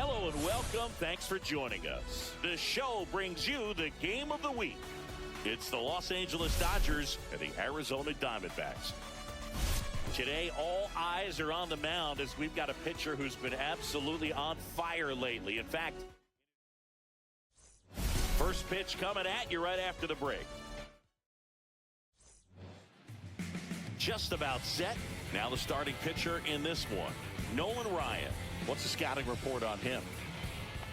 Hello and welcome. Thanks for joining us. The show brings you the game of the week. It's the Los Angeles Dodgers and the Arizona Diamondbacks. Today, all eyes are on the mound as we've got a pitcher who's been absolutely on fire lately. In fact, first pitch coming at you right after the break. Just about set. Now the starting pitcher in this one, Nolan Ryan. What's the scouting report on him?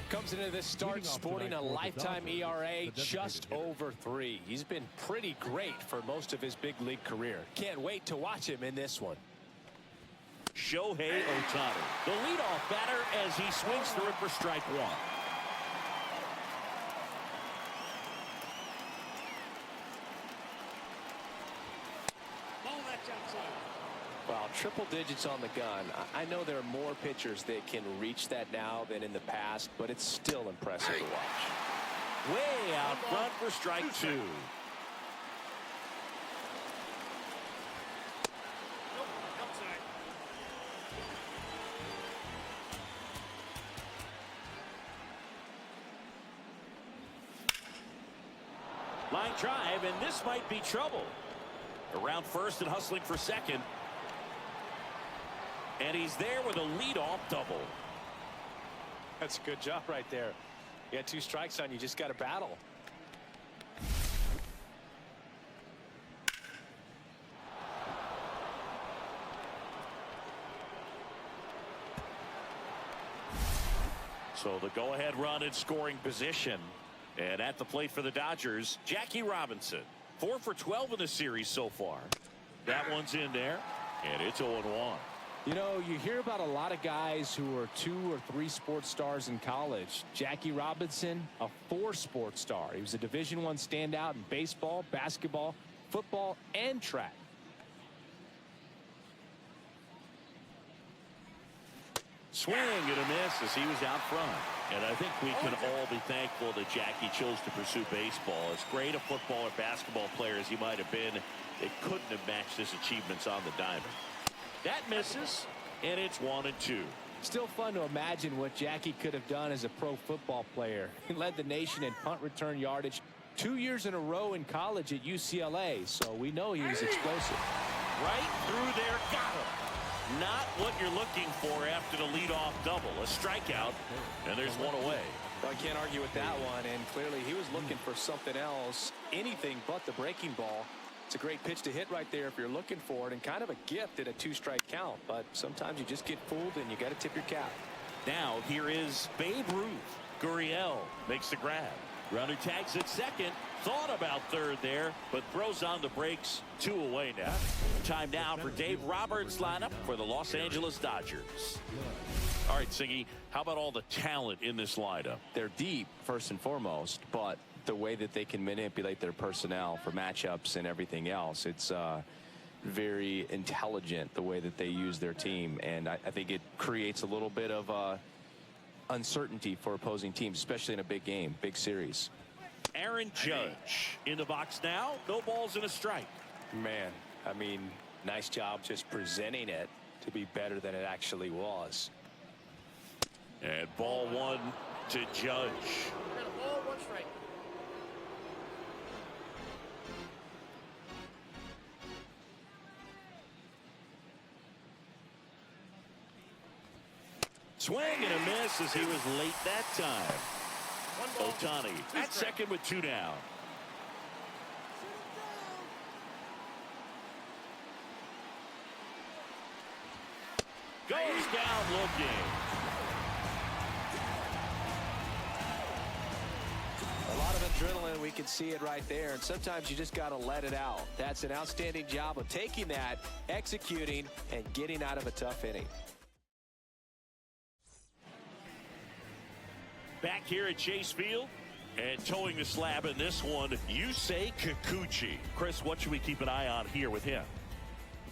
Comes into this start sporting a lifetime ERA just over 3. He's been pretty great for most of his big league career. Can't wait to watch him in this one. Shohei Ohtani, the leadoff batter as he swings through it for strike one. Well, triple digits on the gun. I know there are more pitchers that can reach that now than in the past, but it's still impressive to watch. Way out front for strike two. Line drive, and this might be trouble. Around first and hustling for second. And he's there with a leadoff double. That's a good job right there. You got 2 strikes on you, just got to battle. So the go-ahead run in scoring position. And at the plate for the Dodgers, Jackie Robinson. 4 for 12 in the series so far. That one's in there, and it's 0-1. You know, you hear about a lot of guys who are 2 or 3 sports stars in college. Jackie Robinson, a 4 sports star. He was a Division I standout in baseball, basketball, football, and track. Swing and a miss as he was out front. And I think we can all be thankful that Jackie chose to pursue baseball. As great a football or basketball player as he might have been, it couldn't have matched his achievements on the diamond. That misses, and it's 1-2. Still fun to imagine what Jackie could have done as a pro football player. He led the nation in punt return yardage 2 years in a row in college at UCLA, so we know he was explosive. Right through there, got him. Not what you're looking for after the leadoff double. A strikeout, and there's one away. Well, I can't argue with that one, and clearly he was looking for something else, anything but the breaking ball. It's a great pitch to hit right there if you're looking for it, and kind of a gift at a 2-strike count, but sometimes you just get fooled and you got to tip your cap. Now here is Babe Ruth. Gurriel makes the grab. Runner tags at second. Thought about third there, but throws on the brakes. 2 away now. Time now for Dave Roberts' lineup for the Los Angeles Dodgers. All right, Siggy, how about all the talent in this lineup? They're deep, first and foremost, but the way that they can manipulate their personnel for matchups and everything else, it's very intelligent the way that they use their team, and I think it creates a little bit of uncertainty for opposing teams, especially in a big game, big series. Aaron Judge in the box now. No balls and a strike. Man, I mean, nice job just presenting it to be better than it actually was. And ball 1 to Judge. Ball 1 strike. Swing and a miss as he was late that time. Ohtani at second with 2 down. Goes down looking. A lot of adrenaline, we can see it right there, and sometimes you just got to let it out. That's an outstanding job of taking that, executing, and getting out of a tough inning. Back here at Chase Field, and towing the slab in this one, Yusei Kikuchi. Chris, what should we keep an eye on here with him?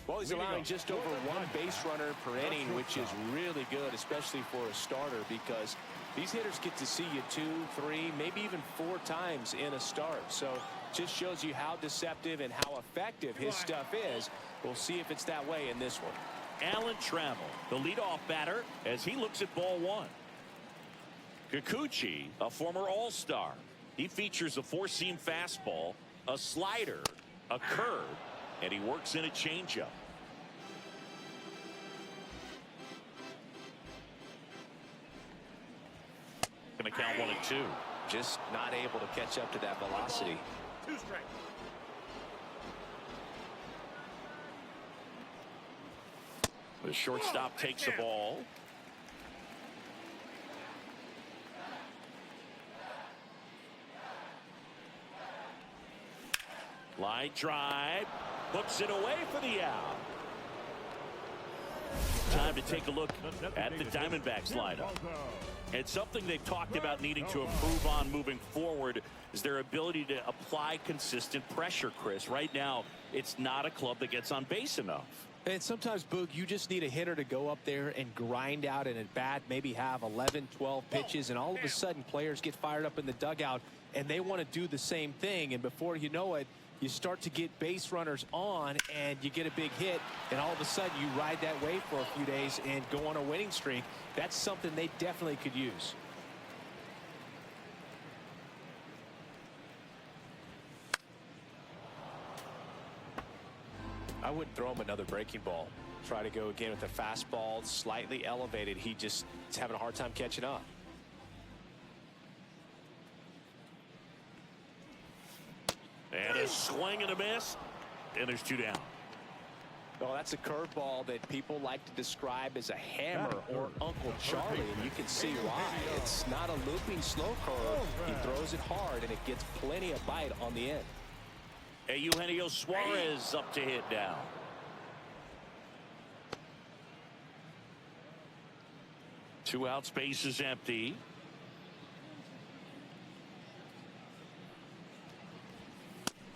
Well, he's allowing just over 1 base runner per inning, which is really good, especially for a starter, because these hitters get to see you 2, 3, maybe even 4 times in a start. So just shows you how deceptive and how effective his stuff is. We'll see if it's that way in this one. Alan Trammell, the leadoff batter, as he looks at ball 1. Kikuchi, a former All-Star. He features a four-seam fastball, a slider, a curve, and he works in a changeup. Going to count 1-2. Just not able to catch up to that velocity. 2 strikes. The shortstop takes the ball. Line drive, hooks it away for the out. Time to take a look at the Diamondbacks lineup. And something they've talked about needing to improve on moving forward is their ability to apply consistent pressure, Chris. Right now, it's not a club that gets on base enough. And sometimes, Boog, you just need a hitter to go up there and grind out an at-bat, maybe have 11, 12 pitches, and all of a sudden players get fired up in the dugout, and they want to do the same thing. And before you know it, you start to get base runners on, and you get a big hit, and all of a sudden you ride that wave for a few days and go on a winning streak. That's something they definitely could use. I wouldn't throw him another breaking ball. Try to go again with the fastball, slightly elevated. He just is having a hard time catching up. And a swing and a miss, and there's 2 down. Well, that's a curveball that people like to describe as a hammer or Uncle Charlie, and you can see why. It's not a looping slow curve. He throws it hard, and it gets plenty of bite on the end. Eugenio Suarez up to hit now. Two outs, base is empty.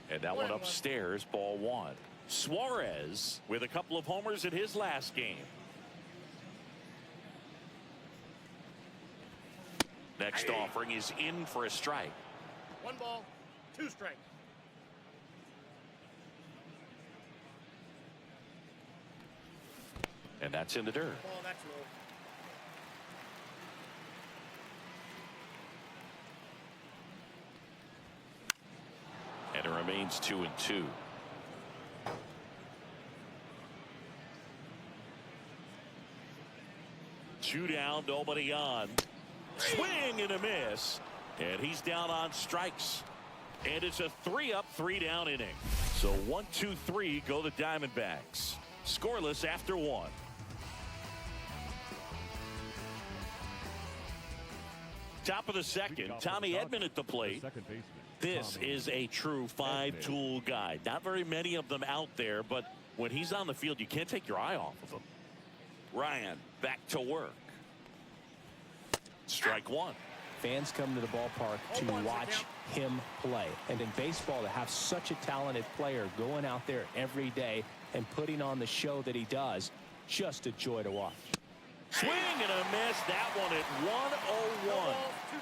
And that one upstairs, ball 1. Suarez with a couple of homers in his last game. Next offering is in for a strike. 1 ball, 2 strikes. And that's in the dirt. Ball, that's low. And it remains 2-2. Two down, nobody on. Swing and a miss. And he's down on strikes. And it's a 3-up, 3-down inning. So 1, 2, 3 go the Diamondbacks. Scoreless after 1. Top of the second, Tommy Edman at the plate. This is a true 5-tool guy. Not very many of them out there, but when he's on the field, you can't take your eye off of him. Ryan back to work. Strike 1. Fans come to the ballpark to watch him play. And in baseball, to have such a talented player going out there every day and putting on the show that he does, just a joy to watch. Swing and a miss. That one at 101.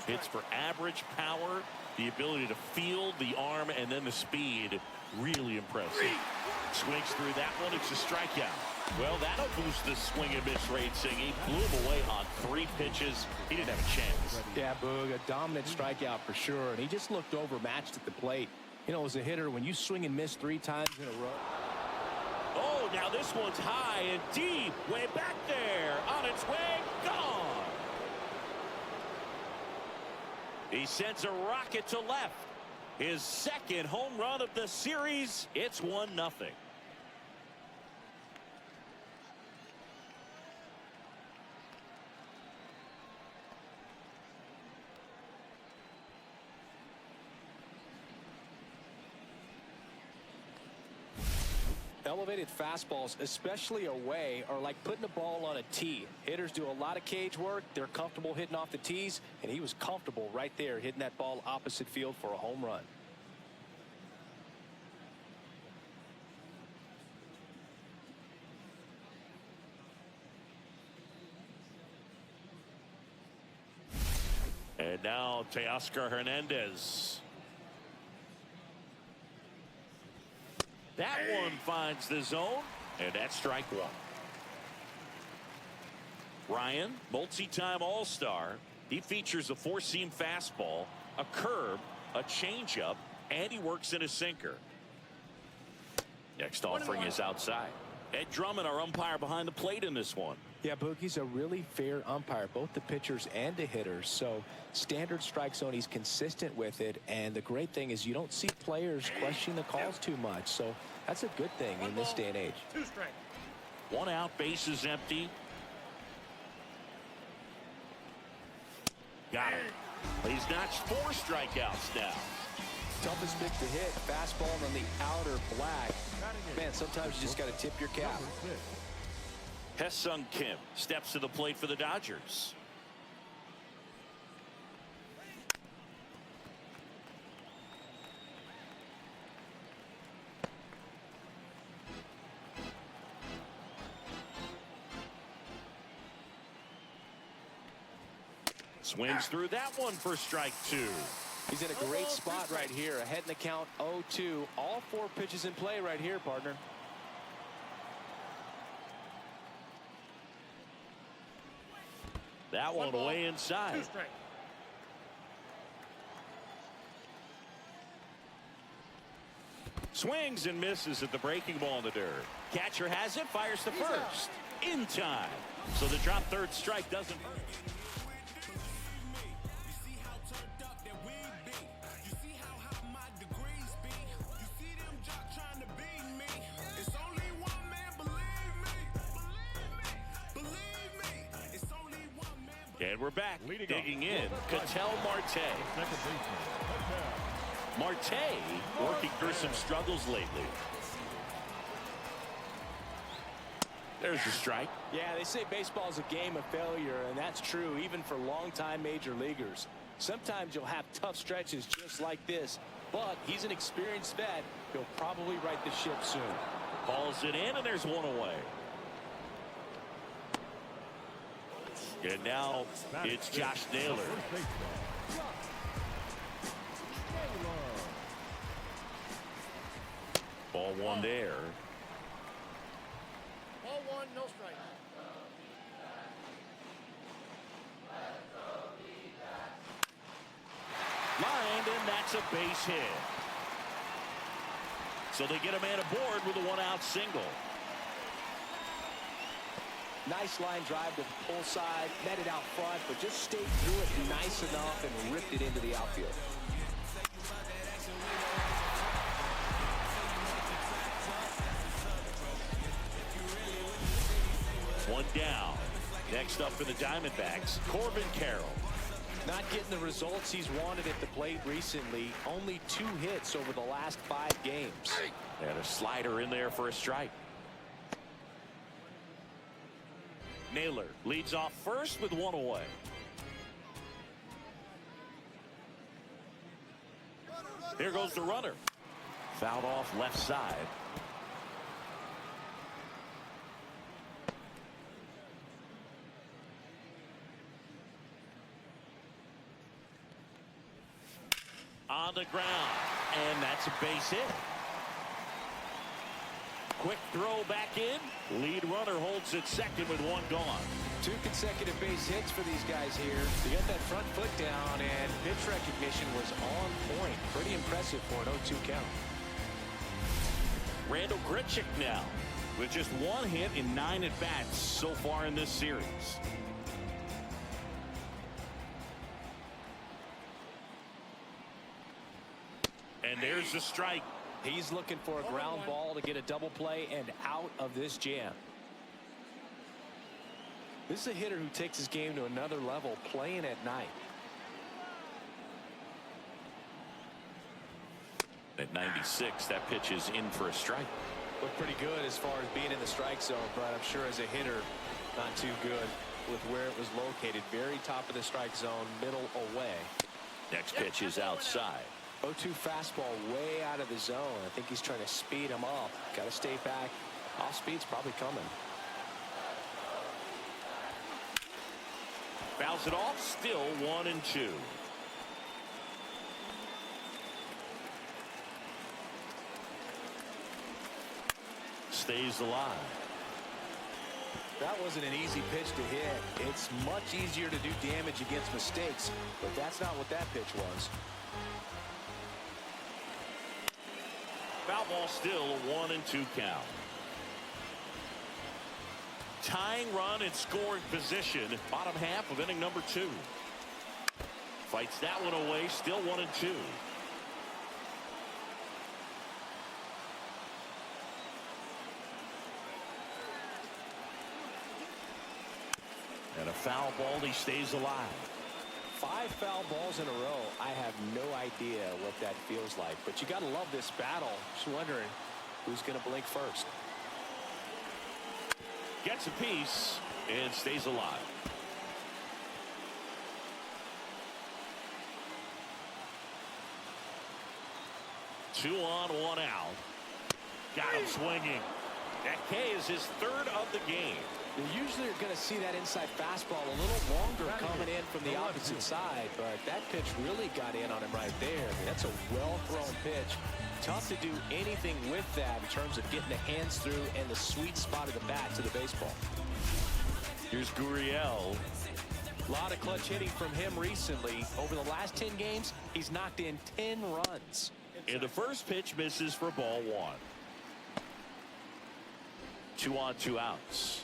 Hits for average power, the ability to field the arm, and then the speed. Really impressive. Swings through that one. It's a strikeout. Well, that'll boost the swing and miss rate, Singh. He blew him away on 3 pitches. He didn't have a chance. Yeah, Boog, a dominant strikeout for sure. And he just looked overmatched at the plate. You know, as a hitter, when you swing and miss 3 times in a row. Oh, now this one's high and deep. Way back there. On its way. Gone. He sends a rocket to left. His second home run of the series. It's 1-0. Elevated fastballs, especially away, are like putting the ball on a tee. Hitters do a lot of cage work. They're comfortable hitting off the tees, and he was comfortable right there hitting that ball opposite field for a home run. And now Teoscar Hernandez. That one finds the zone, and that's strike 1. Ryan, multi-time All-Star, He features a four-seam fastball, a curve, a changeup, and he works in a sinker. Next offering is outside. Ed Drummond, our umpire behind the plate in this one. Yeah, Boogie's a really fair umpire, both the pitchers and the hitters. So standard strike zone, he's consistent with it. And the great thing is you don't see players questioning the calls too much. So that's a good thing in this day and age. 2 strikes. 1 out, bases empty. Got him. He's notched 4 strikeouts now. Toughest pitch to hit, fastball on the outer black. Man, sometimes you just got to tip your cap. Hesung Kim steps to the plate for the Dodgers. Swings through that one for strike 2. He's in a great spot right here. Ahead in the count 0-2. All 4 pitches in play right here, partner. That one away inside. 2 strikes. Swings and misses at the breaking ball in the dirt. Catcher has it, fires to first. In time. So the drop third strike doesn't hurt. And we're back. Digging in, Ketel Marte. Marte working through some struggles lately. There's the strike. Yeah, they say baseball is a game of failure, and that's true even for longtime major leaguers. Sometimes you'll have tough stretches just like this, but he's an experienced vet. He'll probably right the ship soon. Calls it in, and there's one away. And now it's Josh Naylor. Ball 1 there. Ball 1, no strike. Lined, and that's a base hit. So they get a man aboard with a 1-out single. Nice line drive to the pull side, met it out front, but just stayed through it nice enough and ripped it into the outfield. One down. Next up for the Diamondbacks, Corbin Carroll. Not getting the results he's wanted at the plate recently. Only 2 hits over the last 5 games. And a slider in there for a strike. Naylor leads off first with 1 away. Here goes the runner. Fouled off left side. On the ground, and that's a base hit. Quick throw back in. Lead runner holds it second with 1 gone. 2 consecutive base hits for these guys here. They got that front foot down, and pitch recognition was on point. Pretty impressive for an 0-2 count. Randall Grichuk now with just 1 hit in 9 at-bats so far in this series. And there's the strike. He's looking for a ground ball to get a double play and out of this jam. This is a hitter who takes his game to another level, playing at night. At 96, that pitch is in for a strike. Looked pretty good as far as being in the strike zone, but I'm sure as a hitter, not too good with where it was located. Very top of the strike zone, middle away. Next pitch is outside. 0-2 fastball way out of the zone. I think he's trying to speed him up. Got to stay back. Off speed's probably coming. Fouls it off. Still 1-2. Stays alive. That wasn't an easy pitch to hit. It's much easier to do damage against mistakes, but that's not what that pitch was. Foul ball still a 1-2 count. Tying run in scoring position, bottom half of inning number 2. Fights that one away, still 1-2. And a foul ball, he stays alive. 5 foul balls in a row. I have no idea what that feels like, but you got to love this battle. Just wondering who's going to blink first. Gets a piece and stays alive. Two on, one out. Got him swinging. That K is his 3rd of the game. You usually are going to see that inside fastball a little longer coming in from the opposite side, but that pitch really got in on him right there. I mean, that's a well-thrown pitch. Tough to do anything with that in terms of getting the hands through and the sweet spot of the bat to the baseball. Here's Gurriel. A lot of clutch hitting from him recently. Over the last 10 games, he's knocked in 10 runs. And the first pitch misses for ball 1. 2 on, 2 outs.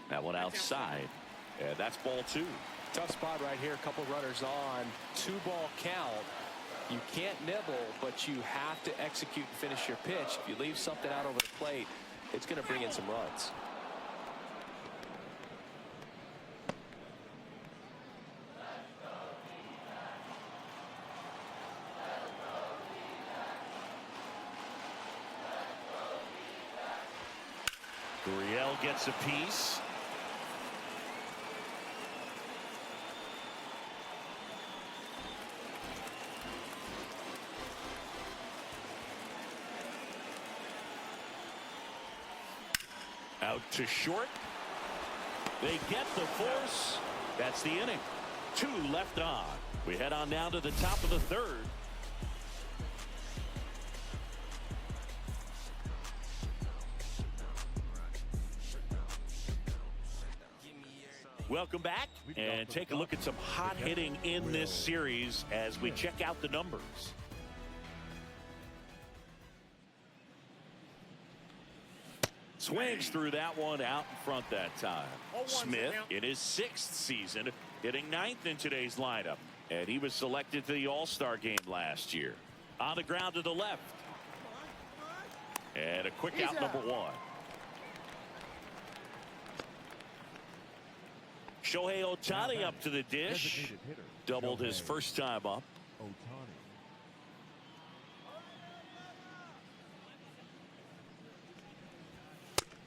That one outside. And that's ball 2. Tough spot right here. A couple runners on. 2-ball count. You can't nibble, but you have to execute and finish your pitch. If you leave something out over the plate, it's going to bring in some runs. Gurriel gets a piece. Out to short. They get the force. That's the inning. 2 left on. We head on down to the top of the 3rd. Welcome back and take a look at some hot hitting in this series as we check out the numbers. Swings through that one out in front that time. Smith in his 6th season, hitting 9th in today's lineup, and he was selected to the All-Star game last year. On the ground to the left, and a quick out number 1. Shohei Ohtani up to the dish. Doubled his first time up.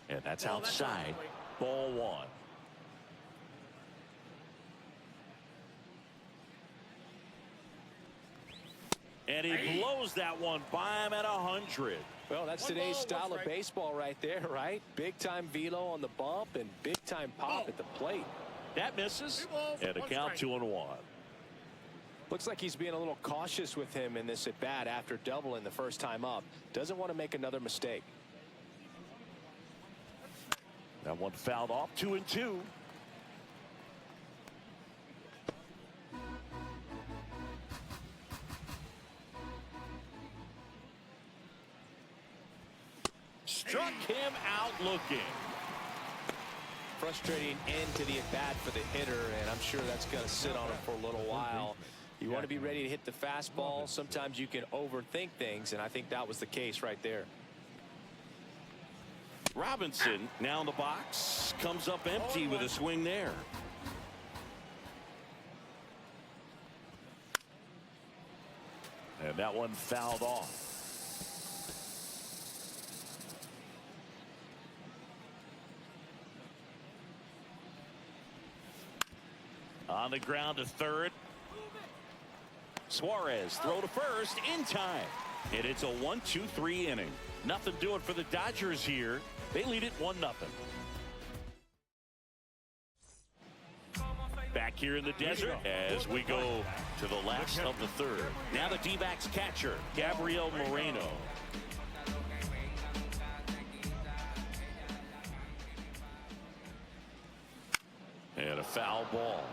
And that's outside. Ball 1. And he blows that one by him at 100. Well, that's today's style of baseball right there, right? Big time velo on the bump and big time pop at the plate. That misses, and a count 2-1. Looks like he's being a little cautious with him in this at bat after doubling the first time up. Doesn't want to make another mistake. That one fouled off. 2-2. Struck him out looking. Frustrating end to the at-bat for the hitter, and I'm sure that's going to sit on him for a little while. You want to be ready to hit the fastball. Sometimes you can overthink things, and I think that was the case right there. Robinson now in the box, comes up empty with a swing there. And that one fouled off. On the ground to 3rd. Suarez throw to first in time. And it's a 1-2-3 inning. Nothing doing for the Dodgers here. They lead it 1-0. Back here in the desert as we go to the last of the 3rd. Now the D-backs catcher, Gabriel Moreno. a foul ball.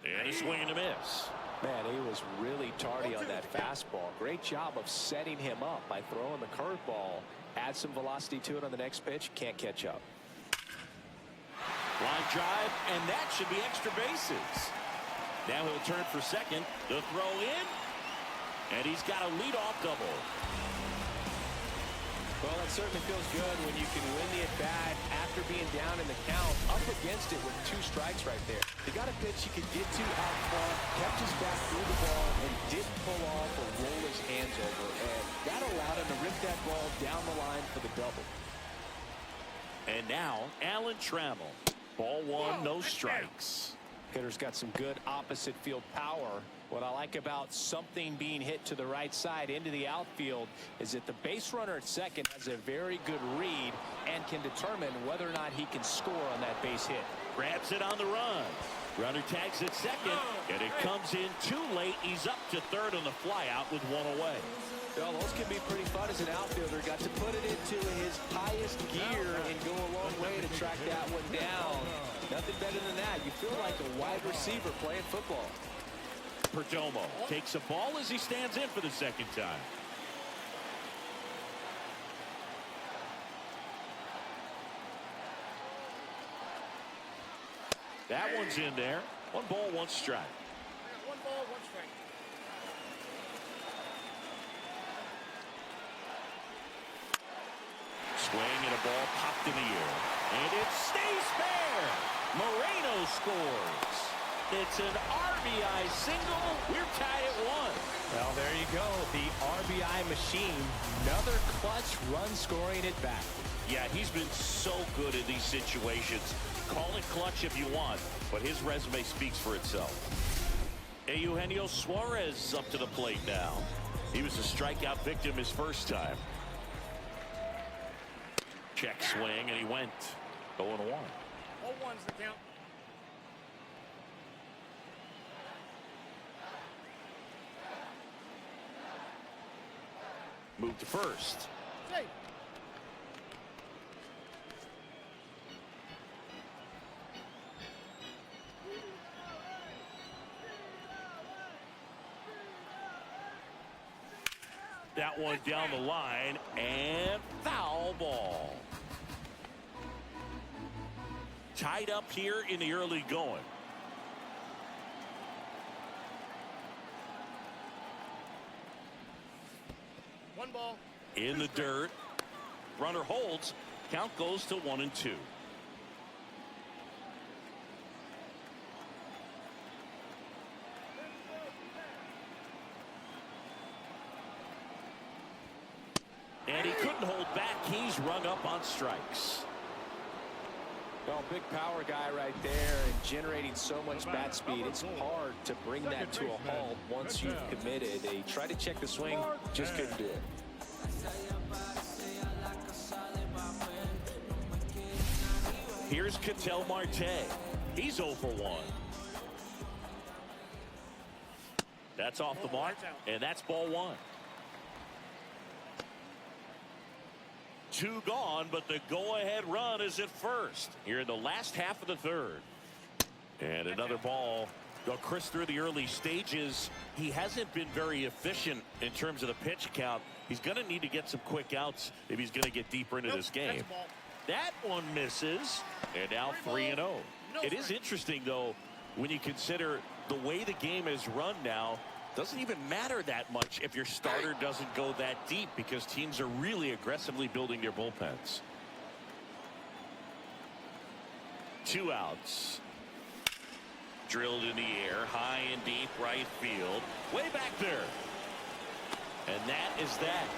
And a swing and a miss. Man, he was really tardy on that fastball. Great job of setting him up by throwing the curveball. Add some velocity to it on the next pitch. Can't catch up. Line drive, and that should be extra bases. Now he'll turn for second. The throw in, and he's got a leadoff double. Well, it certainly feels good when you can win the at-bat after being down in the count, up against it with 2 strikes right there. He got a pitch he could get to out front, kept his back through the ball, and didn't pull off or roll his hands over. And that allowed him to rip that ball down the line for the double. And now, Alan Trammell. Ball 1, no strikes. Hitter's got some good opposite field power. What I like about something being hit to the right side into the outfield is that the base runner at second has a very good read and can determine whether or not he can score on that base hit. Grabs it on the run. Runner tags at second, and it comes in too late. He's up to third on the flyout with 1 away. Well, those can be pretty fun as an outfielder. Got to put it into his highest gear and go a long way to track that one down. Nothing better than that. You feel like a wide receiver playing football. Perdomo takes a ball as he stands in for the second time. That one's in there. 1 ball, 1 strike. 1 ball, 1 strike. Swing and a ball popped in the air. And it stays fair. Moreno scores. It's an RBI single. We're tied at 1. Well, there you go. The RBI machine. Another clutch run scoring at bat. Yeah, he's been so good in these situations. Call it clutch if you want, but his resume speaks for itself. Eugenio Suarez up to the plate now. He was a strikeout victim his first time. Check swing, and he went 0-1. All 1's the count. Move to first. Safe. That one down the line, and foul ball. Tied up here in the early going. One ball. In the dirt. Runner holds. Count goes to 1-2. And he couldn't hold back. He's rung up on strikes. Well, big power guy right there and generating so much bat speed. It's hard to bring that to a halt once you've committed. They tried to check the swing, just couldn't do it. Here's Ketel Marte. He's 0 for 1. That's off the mark, and that's ball 1. 2 gone, but the go-ahead run is at first here in the last half of the third. And another ball. Well, Chris, through the early stages, he hasn't been very efficient in terms of the pitch count. He's going to need to get some quick outs if he's going to get deeper into this game. That one misses, and now 3-0. It is interesting, though, when you consider the way the game is run now. Doesn't even matter that much if your starter doesn't go that deep, because teams are really aggressively building their bullpens. 2 outs. Drilled in the air, high and deep right field. Way back there. And that is that.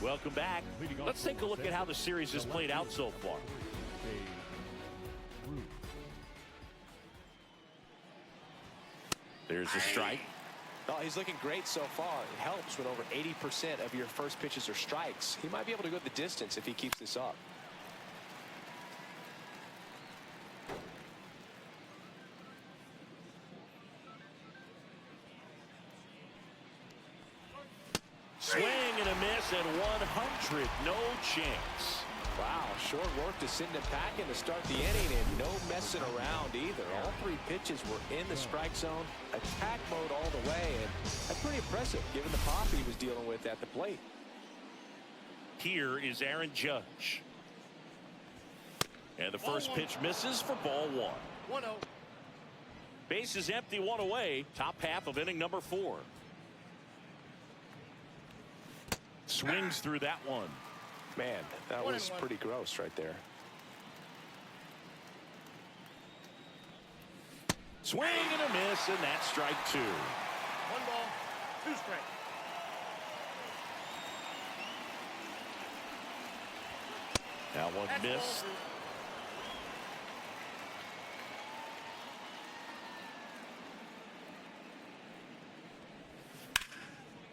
Welcome back. Let's take a look at how the series has played out so far. There's a strike. Oh, he's looking great so far. It helps when over 80% of your first pitches are strikes. He might be able to go the distance if he keeps this up. Swing and a miss at 100. No chance. Wow, short work to send him packing to start the inning, and no messing around either. All three pitches were in the strike zone, attack mode all the way, and that's pretty impressive given the pop he was dealing with at the plate. Here is Aaron Judge. And the first pitch misses for ball one. 1-0. Base is empty, one away. Top half of inning number 4. Swings through that one. Man, that was pretty gross right there. Swing and a miss, and that's strike 2. 1 ball, 2 strikes. That one That's missed. ball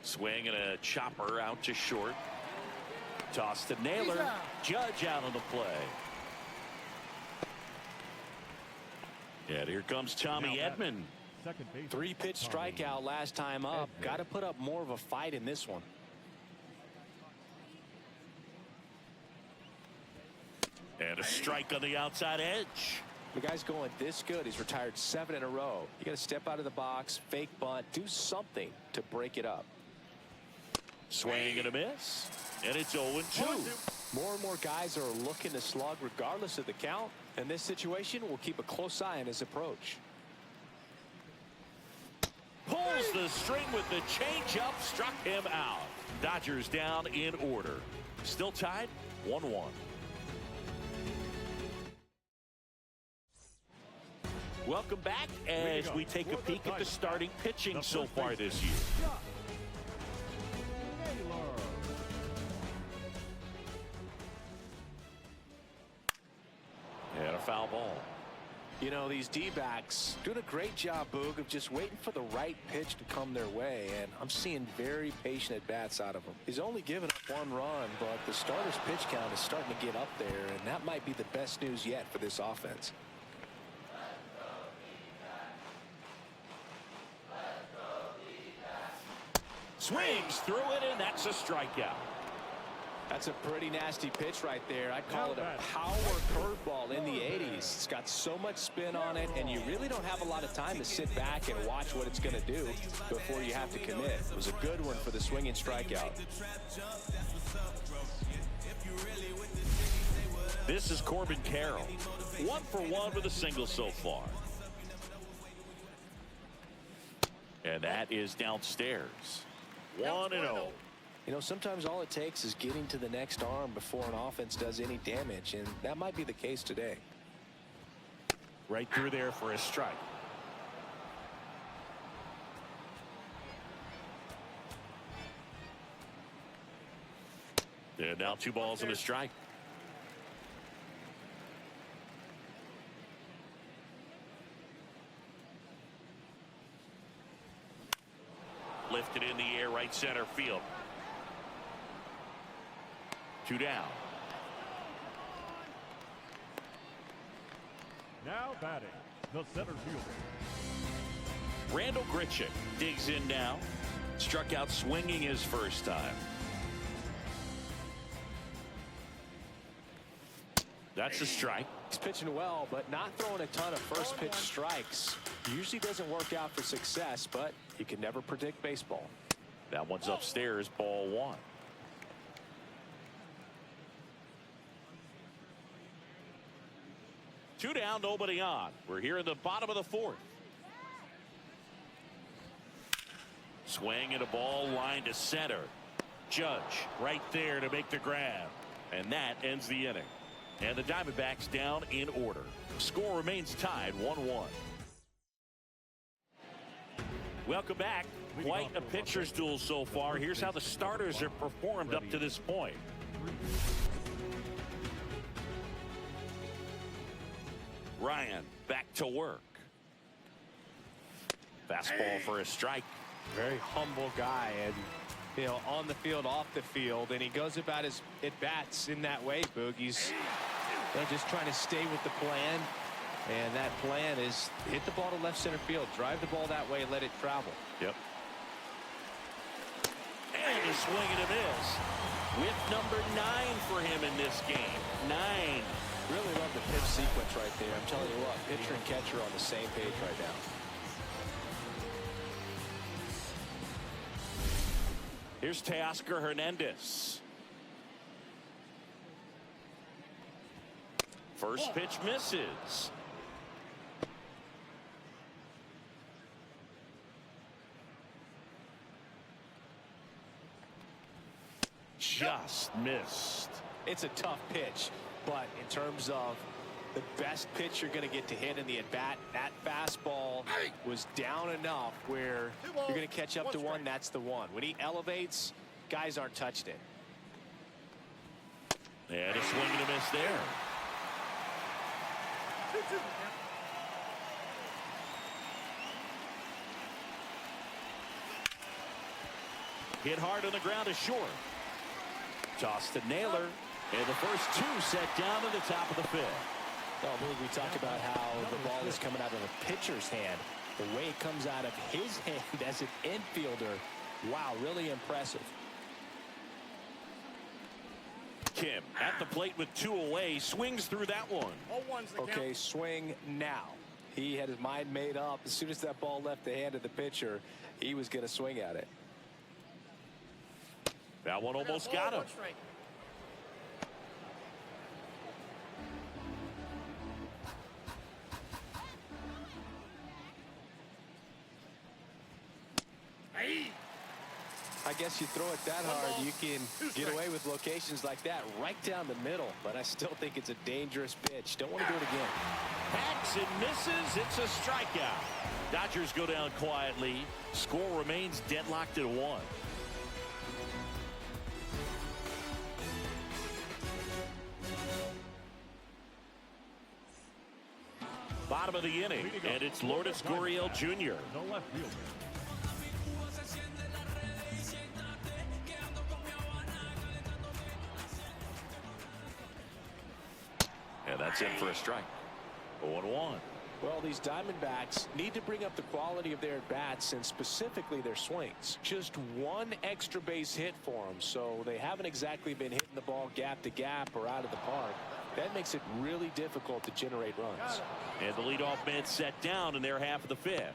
2. Swing and a chopper out to short. Toss to Naylor. Judge out on the play. And here comes Tommy Edman. 3-pitch strikeout last time up. Got to put up more of a fight in this one. And a strike on the outside edge. The guy's going this good. He's retired 7 in a row. You got to step out of the box, fake bunt, do something to break it up. Swing and a miss. And it's 0-2. More and more guys are looking to slug regardless of the count. In this situation, we'll keep a close eye on his approach. Pulls the string with the changeup, struck him out. Dodgers down in order. Still tied 1-1. Welcome back as we take a peek at the starting pitching so far this year. And a foul ball. You know, these D-backs doing a great job, Boog, of just waiting for the right pitch to come their way, and I'm seeing very patient at-bats out of him. He's only given up 1 run, but the starter's pitch count is starting to get up there, and that might be the best news yet for this offense. Swings through it, and that's a strikeout. That's a pretty nasty pitch right there. I'd call it a power curveball in the 80s. It's got so much spin on it, and you really don't have a lot of time to sit back and watch what it's going to do before you have to commit. It was a good one for the swinging strikeout. This is Corbin Carroll. 1 for 1 with a single so far. And that is downstairs. 1-0. You know, sometimes all it takes is getting to the next arm before an offense does any damage, and that might be the case today. Right through there for a strike. And now 2 balls and a strike. Lifted in the air, right center field. 2 down. Now batting, the center fielder. Randall Grichuk digs in now. Struck out swinging his first time. That's a strike. He's pitching well, but not throwing a ton of first pitch strikes. Usually doesn't work out for success, but you can never predict baseball. That one's upstairs, ball 1. Two down, nobody on. We're here in the bottom of the 4th. Swing and a ball line to center. Judge right there to make the grab. And that ends the inning. And the Diamondbacks down in order. Score remains tied 1-1. Welcome back. Quite a pitcher's duel so far. Here's how the starters have performed up to this point. Ryan back to work. Fastball for a strike. Very humble guy, and you know, on the field, off the field, and he goes about his at-bats in that way, Boog. He's just trying to stay with the plan, and that plan is hit the ball to left center field, drive the ball that way, and let it travel. Yep. And a swing and a miss. With number 9 for him in this game. 9. Really love the pitch sequence right there. I'm telling you what, pitcher and catcher are on the same page right now. Here's Teoscar Hernandez. First pitch misses. Just missed. It's a tough pitch, but in terms of the best pitch you're going to get to hit in the at-bat, that fastball was down enough where you're going to catch up to one. That's the one. When he elevates, guys aren't touched it. And a swing and a miss there. Hit hard on the ground is short. Toss to Naylor. And the first 2 set down in the top of the 5th. Well, we talk about how the ball is coming out of the pitcher's hand. The way it comes out of his hand as an infielder. Wow, really impressive. Kim at the plate with 2 away. Swings through that one. Okay, swing now. He had his mind made up. As soon as that ball left the hand of the pitcher, he was going to swing at it. That one almost got him. I guess you throw it that hard, you can get away with locations like that right down the middle. But I still think it's a dangerous pitch. Don't want to do it again. Hacks and misses. It's a strikeout. Dodgers go down quietly. Score remains deadlocked at 1. Bottom of the inning, and it's Lourdes Gurriel Jr. The left fielder. And that's in for a strike. 0-1. Well, these Diamondbacks need to bring up the quality of their at-bats and specifically their swings. Just one extra base hit for them, so they haven't exactly been hitting the ball gap to gap or out of the park. That makes it really difficult to generate runs. And the leadoff man set down in their half of the 5th.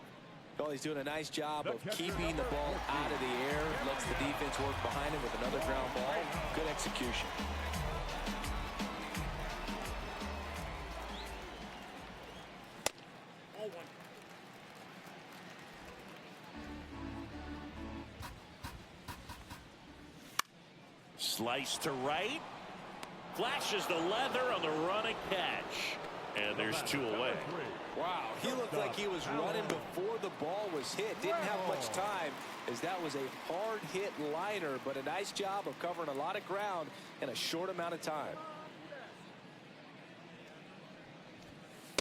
Well, he's doing a nice job of keeping the ball out of the air. Lets the defense work behind him with another ground ball. Good execution. Slice to right. Flashes the leather on the running catch. And there's 2 away. Wow, he looked like he was running before the ball was hit. Didn't have much time, as that was a hard hit liner, but a nice job of covering a lot of ground in a short amount of time.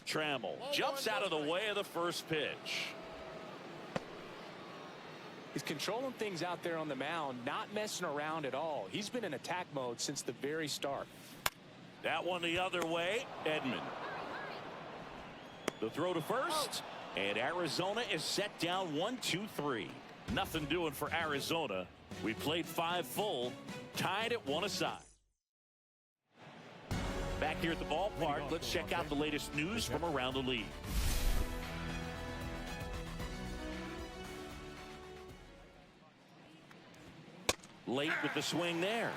Trammell jumps out of the way of the first pitch. He's controlling things out there on the mound, not messing around at all. He's been in attack mode since the very start. That one the other way. Edman. The throw to first. And Arizona is set down 1-2-3. Nothing doing for Arizona. We played 5 full. Tied at 1 aside. Back here at the ballpark, let's check out the latest news from around the league. Late with the swing there.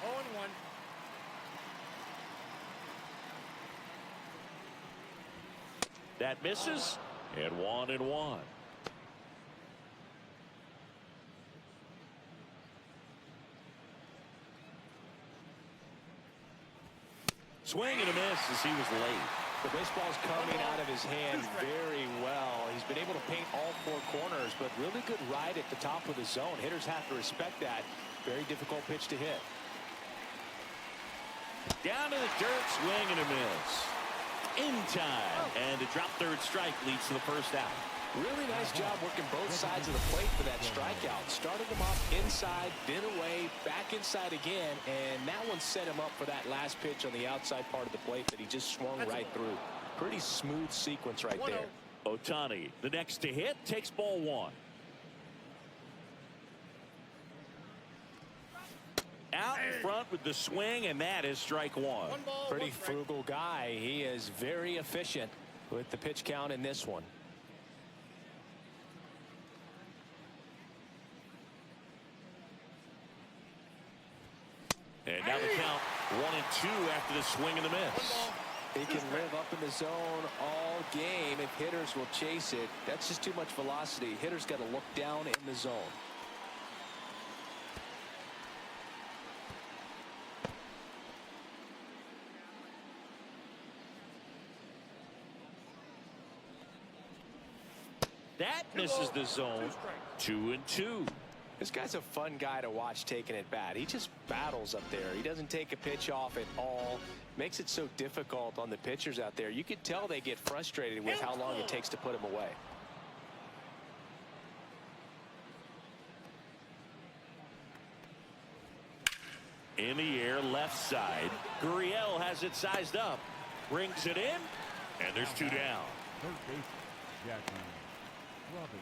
0-1. That misses. And 1-1. Swing and a miss as he was late. The baseball's coming out of his hand very well. He's been able to paint all 4 corners, but really good ride at the top of the zone. Hitters have to respect that. Very difficult pitch to hit. Down to the dirt, swing and a miss. In time. And a drop third strike leads to the first out. Really nice job working both sides of the plate for that strikeout. Started him off inside, then away, back inside again, and that one set him up for that last pitch on the outside part of the plate that he just swung right through. Pretty smooth sequence right there. Ohtani, the next to hit, takes ball one. Out in front with the swing, and that is strike one. Pretty frugal guy. He is very efficient with the pitch count in this one. And now the count 1-2 after the swing and the miss. He can live up in the zone all game if hitters will chase it. That's just too much velocity. Hitters got to look down in the zone. That misses the zone. 2-2. This guy's a fun guy to watch taking at bat. He just battles up there. He doesn't take a pitch off at all. Makes it so difficult on the pitchers out there. You could tell they get frustrated with how long it takes to put him away. In the air, left side. Gurriel has it sized up. Brings it in. And there's two down. Third baseman, Jackie Robinson.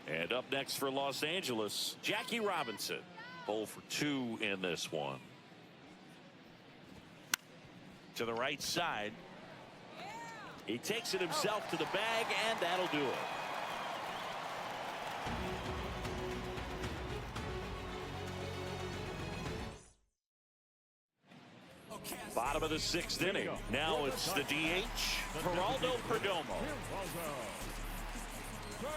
And up next for Los Angeles, Jackie Robinson. 0 for 2 in this one. To the right side. He takes it himself to the bag, and that'll do it. Bottom of the 6th inning. Now it's the DH, Geraldo Perdomo.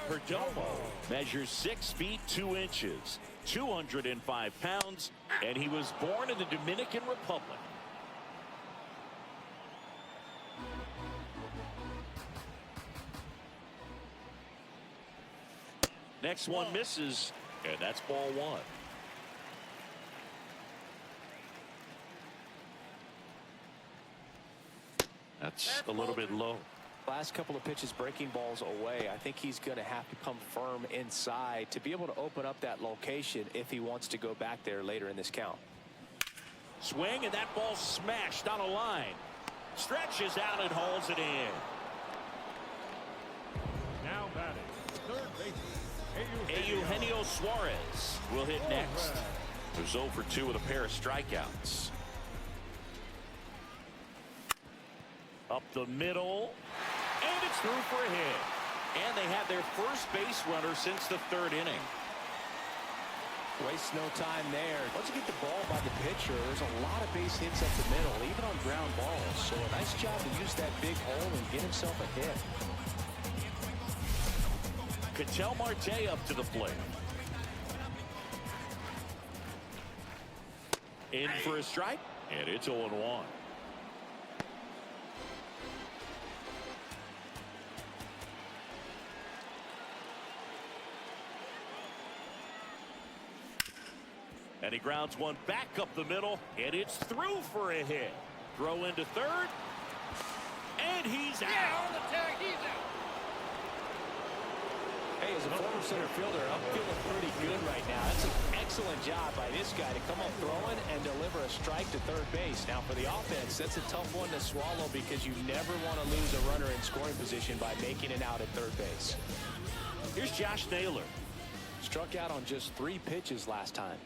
Perdomo measures 6 feet 2 inches, 205 pounds, and he was born in the Dominican Republic. Next one misses, and that's ball one. That's a little bit low. Last couple of pitches breaking balls away. I think he's going to have to come firm inside to be able to open up that location if he wants to go back there later in this count. Swing, and that ball smashed on a line. Stretches out and holds it in. Now batting, third baseman, Eugenio Suarez will hit next. There's 0 for 2 with a pair of strikeouts. Up the middle, and it's through for a hit. And they have their first base runner since the 3rd inning. Waste no time there. Once you get the ball by the pitcher, there's a lot of base hits up the middle, even on ground balls. So a nice job to use that big hole and get himself a hit. Ketel Marte up to the plate. In for a strike, and it's 0-1. And he grounds one back up the middle, and it's through for a hit. Throw into third, and he's out. On the tag, he's out. Hey, as a former center fielder, I'm feeling pretty good right now. That's an excellent job by this guy to come up throwing and deliver a strike to third base. Now, for the offense, that's a tough one to swallow because you never want to lose a runner in scoring position by making it out at third base. Here's Josh Naylor. Struck out on just 3 pitches last time.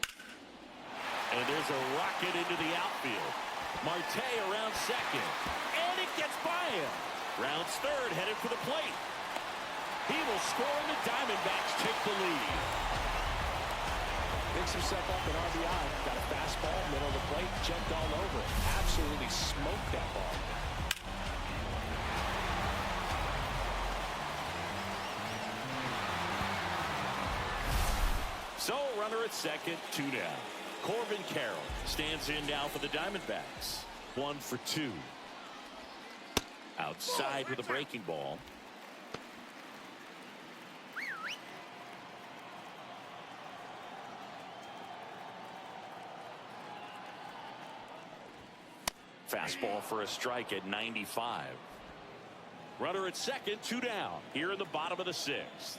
And there's a rocket into the outfield. Marte around second. And it gets by him. Rounds third, headed for the plate. He will score, and the Diamondbacks take the lead. Picks himself up an RBI. Got a fastball, middle of the plate, jumped all over it. Absolutely smoked that ball. So, runner at second, 2 down. Corbin Carroll stands in now for the Diamondbacks. 1 for 2. Outside with a breaking ball. Fastball for a strike at 95. Runner at second, 2 down here in the bottom of the 6th.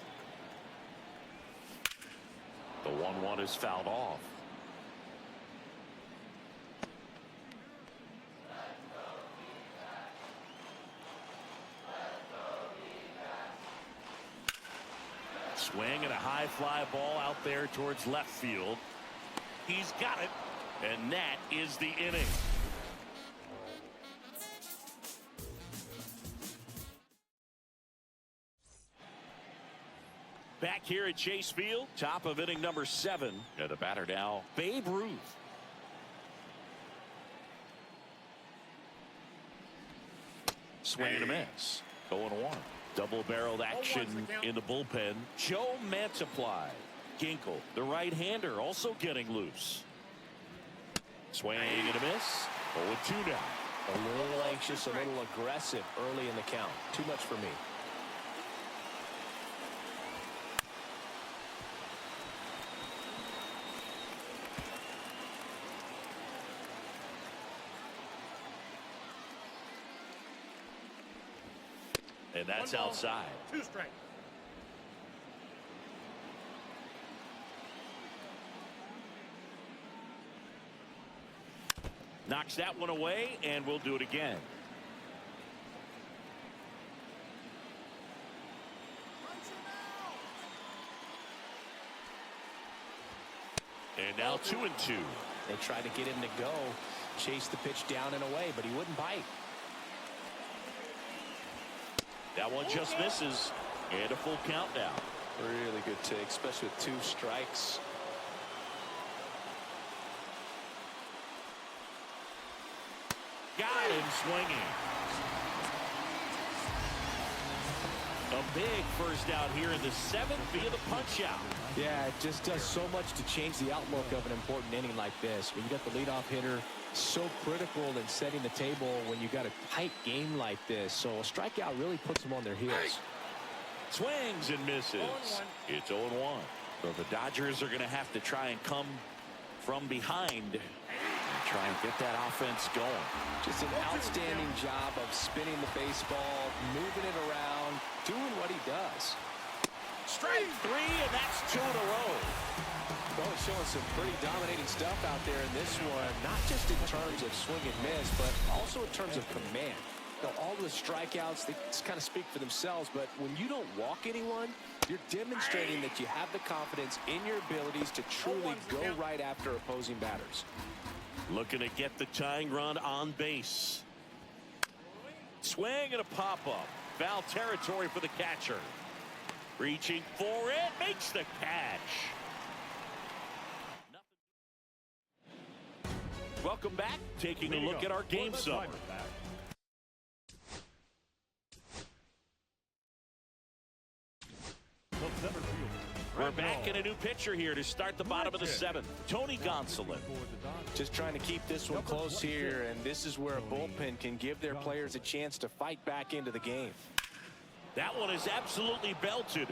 The 1-1 is fouled off. Swing and a high fly ball out there towards left field. He's got it, and that is the inning. Back here at Chase Field, top of inning number 7. And the batter now, Babe Ruth. Swing and a miss. 0-1. Double-barreled action in the bullpen. Joe Mantiply. Ginkle, the right-hander, also getting loose. Swing and a miss. 0-2 now. A little anxious, a little aggressive early in the count. Too much for me. And that's outside. 2 strikes. Knocks that one away, and we'll do it again. And now 2-2. They tried to get him to go, chase the pitch down and away, but he wouldn't bite. That one just misses, and a full count now. Really good take, especially with 2 strikes. Got him swinging. A big first out here in the 7th via the punch out. Yeah, it just does so much to change the outlook of an important inning like this. When you got the leadoff hitter, so critical in setting the table when you got a tight game like this. So a strikeout really puts them on their heels. Swings and misses. 0-1. It's 0-1. So the Dodgers are going to have to try and come from behind and try and get that offense going. Just an outstanding job of spinning the baseball, moving it around, doing what he does. Strike 3, and that's 2 in a row. Well, he's showing some pretty dominating stuff out there in this one, not just in terms of swing and miss, but also in terms of command. Now, all the strikeouts, they just kind of speak for themselves, but when you don't walk anyone, you're demonstrating that you have the confidence in your abilities to truly go right after opposing batters. Looking to get the tying run on base. Swing and a pop-up. Foul territory for the catcher. Reaching for it, makes the catch. Welcome back. Taking a look at our game summary. We're back in a new pitcher here to start the bottom of the 7th. Tony Gonsolin. Just trying to keep this one close here, and this is where a bullpen can give their players a chance to fight back into the game. That one is absolutely belted.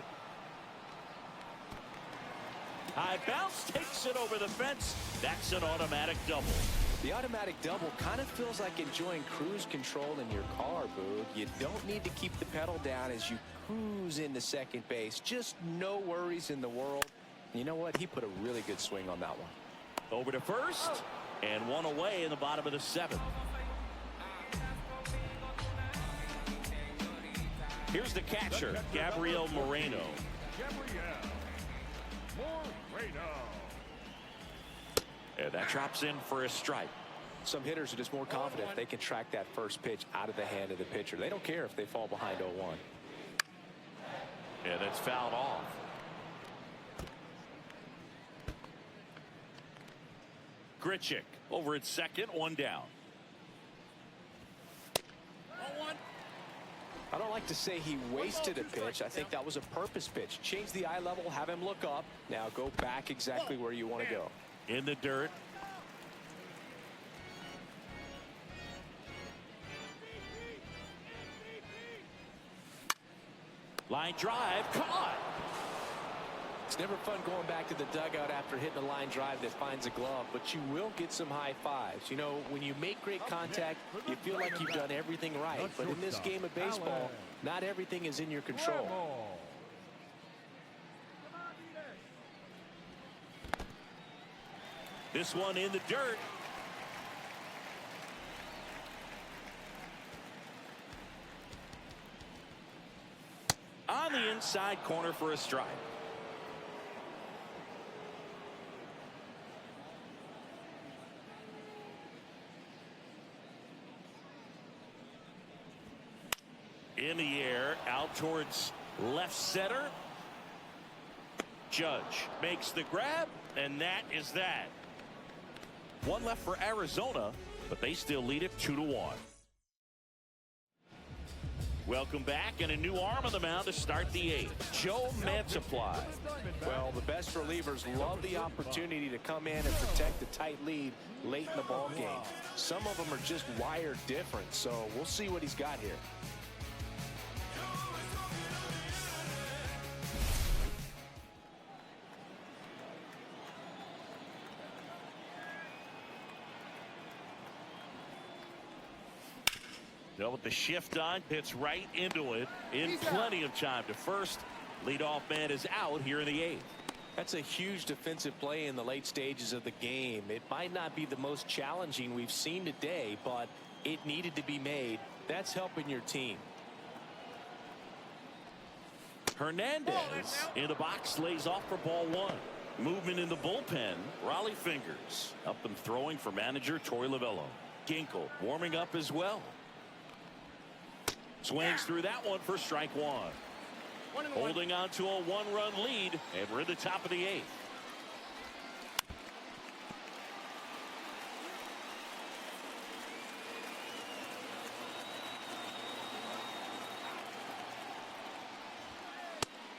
High bounce, takes it over the fence. That's an automatic double. The automatic double kind of feels like enjoying cruise control in your car, Boog. You don't need to keep the pedal down as you cruise into second base. Just no worries in the world. You know what? He put a really good swing on that one. Over to first, and one away in the bottom of the 7th. Here's the catcher, Gabriel Moreno. And that drops in for a strike. Some hitters are just more confident if they can track that first pitch out of the hand of the pitcher. They don't care if they fall behind 0-1. And it's fouled off. Grichuk over at second, 1 down. I don't like to say he wasted a pitch. I think that was a purpose pitch. Change the eye level, have him look up. Now go back exactly where you want to go. In the dirt. Line drive, caught. It's never fun going back to the dugout after hitting a line drive that finds a glove, but you will get some high fives. You know, when you make great contact, you feel like you've done everything right. But in this game of baseball, not everything is in your control. This one in the dirt. On the inside corner for a strike. In the air, out towards left center. Judge makes the grab, and that is that. One left for Arizona, but they still lead it 2-1. Welcome back, and a new arm on the mound to start the eighth. Joe Mantiply. Well, the best relievers love the opportunity to come in and protect the tight lead late in the ball game. Some of them are just wired different, so we'll see what he's got here. Now with the shift on, hits right into it in plenty of time to first. Leadoff man is out here in the eighth. That's a huge defensive play in the late stages of the game. It might not be the most challenging we've seen today, but it needed to be made. That's helping your team. Hernandez in the box lays off for ball one. Movement in the bullpen. Raleigh fingers up and throwing for manager Torey Lovullo. Ginkel warming up as well. Swings through that one for strike one. Holding on to a one-run lead, and we're at the top of the eighth.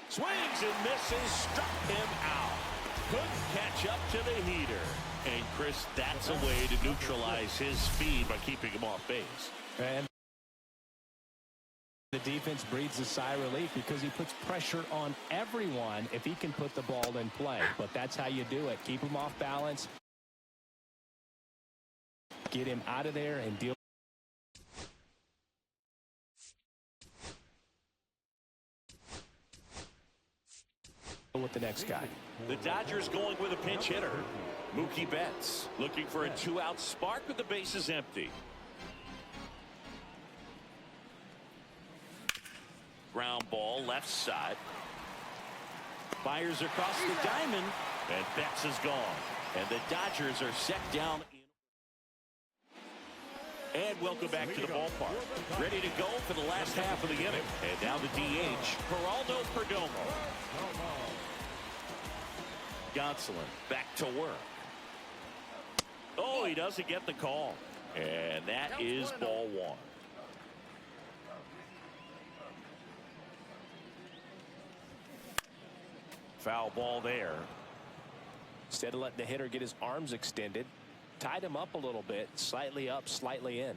Swings and misses, struck him out. Couldn't catch up to the heater. And Chris, that's a way to neutralize his speed by keeping him off base. And the defense breathes a sigh of relief because he puts pressure on everyone if he can put the ball in play. But that's how you do it. Keep him off balance. Get him out of there and deal with the next guy. The Dodgers going with a pinch hitter. Mookie Betts looking for a two-out spark with the bases empty. Ground ball left side. Fires across the diamond, and Betts is gone. And the Dodgers are set down. And welcome back to the ballpark. Ready to go for the last half of the inning. And now the DH, Geraldo Perdomo. Gonsolin back to work. Oh, he doesn't get the call. And that is ball one. Foul ball there. Instead of letting the hitter get his arms extended, tied him up a little bit, slightly up, slightly in.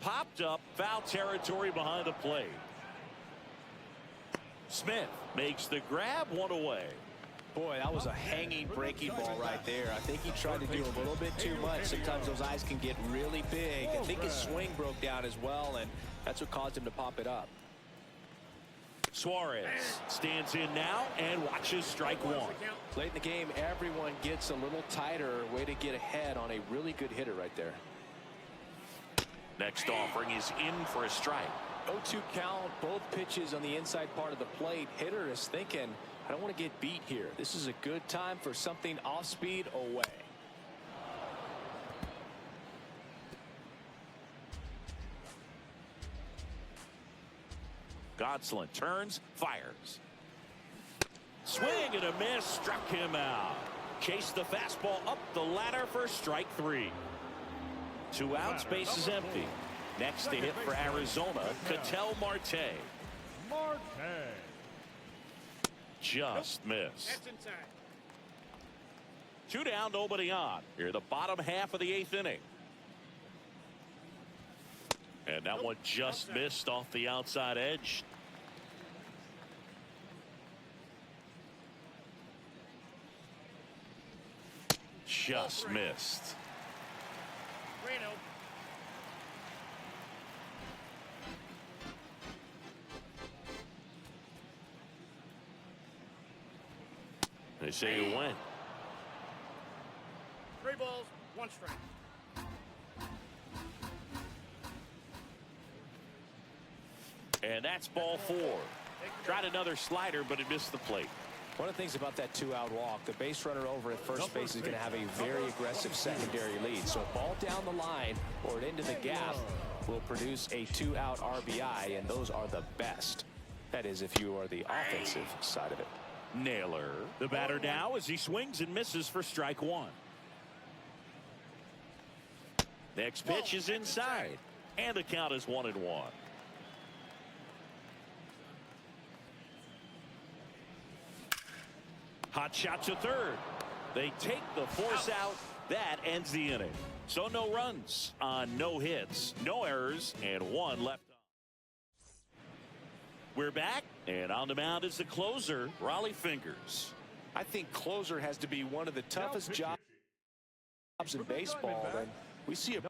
Popped up, foul territory behind the plate. Smith makes the grab, one away. Boy, that was a hanging breaking ball right there. I think he tried to do a little bit too much. Sometimes those eyes can get really big. I think his swing broke down as well, and that's what caused him to pop it up. Suarez stands in now and watches strike one. Late in the game, everyone gets a little tighter. Way to get ahead on a really good hitter right there. Next offering is in for a strike. 0-2 count, both pitches on the inside part of the plate. Hitter is thinking, I don't want to get beat here. This is a good time for something off speed away. Gonsolin turns, fires. Swing and a miss, struck him out. Chased the fastball up the ladder for strike three. 2 outs, base is empty. Next to hit for Arizona, Ketel Marte. Just missed. 2 down, nobody on. Here, the bottom half of the 8th inning. And that one just missed off the outside edge. Just missed. They say you win. 3 balls, 1 strike. And that's ball 4. Tried another slider, but it missed the plate. One of the things about that 2-out walk, the base runner over at first base is going to have a very aggressive secondary lead. So a ball down the line or into the gap will produce a 2-out RBI, and those are the best. That is, if you are the offensive side of it. Naylor, the batter now as he swings and misses for strike 1. Next pitch is inside, and the count is 1-1. Hot shot to third. They take the force out. That ends the inning. So no runs on no hits, no errors, and 1 left on. We're back, and on the mound is the closer, Raleigh Fingers. I think closer has to be one of the toughest jobs in baseball. And we see a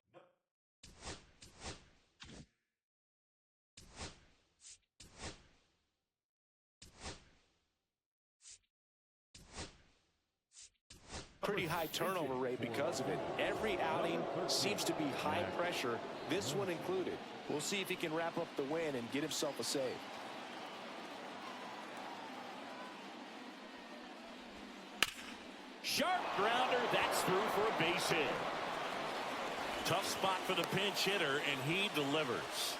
pretty high turnover rate because of it. Every outing seems to be high pressure, this one included. We'll see if he can wrap up the win and get himself a save. Sharp grounder, that's through for a base hit. Tough spot for the pinch hitter, and he delivers.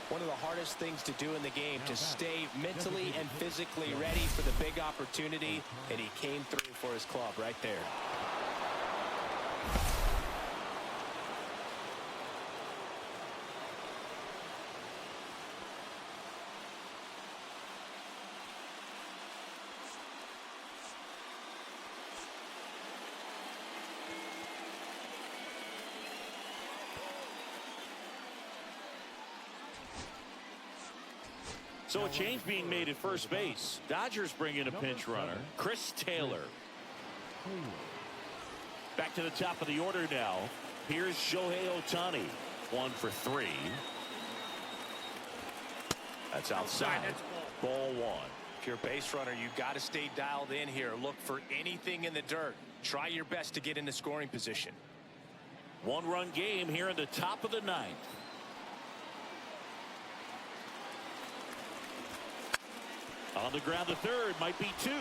One of the hardest things to do in the game, to stay mentally and physically ready for the big opportunity, and he came through for his club right there. So a change being made at first base. Dodgers bring in a pinch runner, Chris Taylor. Back to the top of the order now. Here's Shohei Ohtani. 1 for 3. That's outside. Ball 1. If you're a base runner, you got to stay dialed in here. Look for anything in the dirt. Try your best to get into scoring position. 1-run game here in the top of the 9th. On the ground to third, might be 2.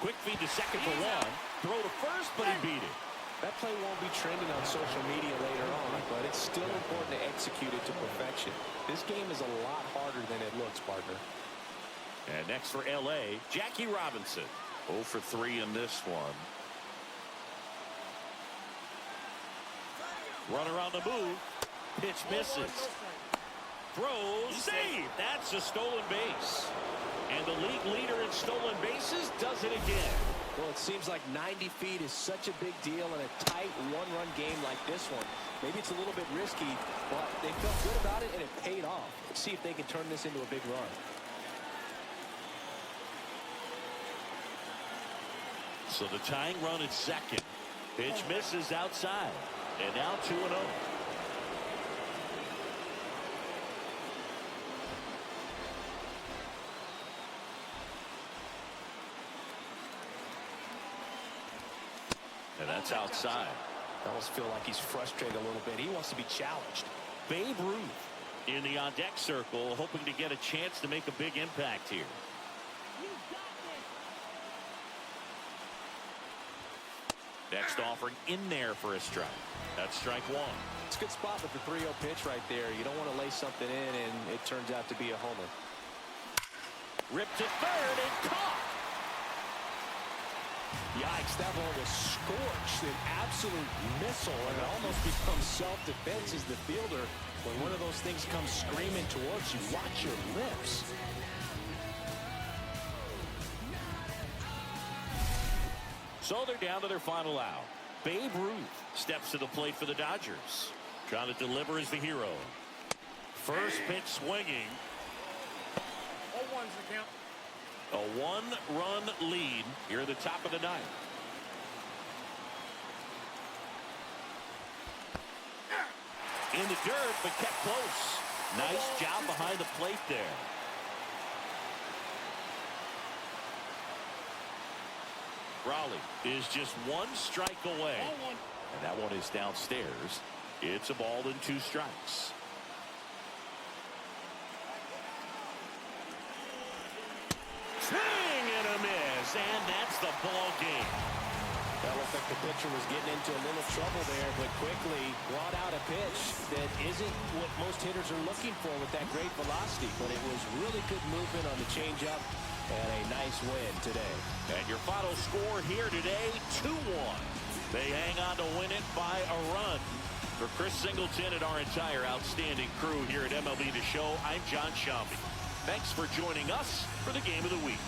Quick feed to second for 1. Throw to first, but he beat it. That play won't be trending on social media later on, but it's still important to execute it to perfection. This game is a lot harder than it looks, partner. And next for L.A., Jackie Robinson. 0 for 3 in this one. Runner on the move. Pitch misses. Throws. Save. That's a stolen base. And the league leader in stolen bases does it again. Well, it seems like 90 feet is such a big deal in a tight 1-run game like this one. Maybe it's a little bit risky, but they felt good about it, and it paid off. Let's see if they can turn this into a big run. So the tying run at second. Pitch misses outside. And now 2-0. And that's outside. I almost feel like he's frustrated a little bit. He wants to be challenged. Babe Ruth in the on-deck circle, hoping to get a chance to make a big impact here. Next offering in there for a strike. That's strike 1. It's a good spot with the 3-0 pitch right there. You don't want to lay something in, and it turns out to be a homer. Ripped to third and caught. Yikes, that ball was scorched, an absolute missile, and it almost becomes self-defense as the fielder. When one of those things comes screaming towards you, watch your lips. So they're down to their final out. Babe Ruth steps to the plate for the Dodgers. Trying to deliver as the hero. First pitch swinging. 0-1's the count. A one-run lead here at the top of the ninth. In the dirt, but kept close. Nice job behind the plate there. Raleigh is just one strike away. 0-1. And that one is downstairs. It's a ball and 2 strikes. Swing and a miss, and that's the ball game. That looked like the pitcher was getting into a little trouble there, but quickly brought out a pitch that isn't what most hitters are looking for with that great velocity. But it was really good movement on the changeup and a nice win today. And your final score here today, 2-1. They hang on to win it by a run. For Chris Singleton and our entire outstanding crew here at MLB The Show, I'm John Shambi. Thanks for joining us for the Game of the Week.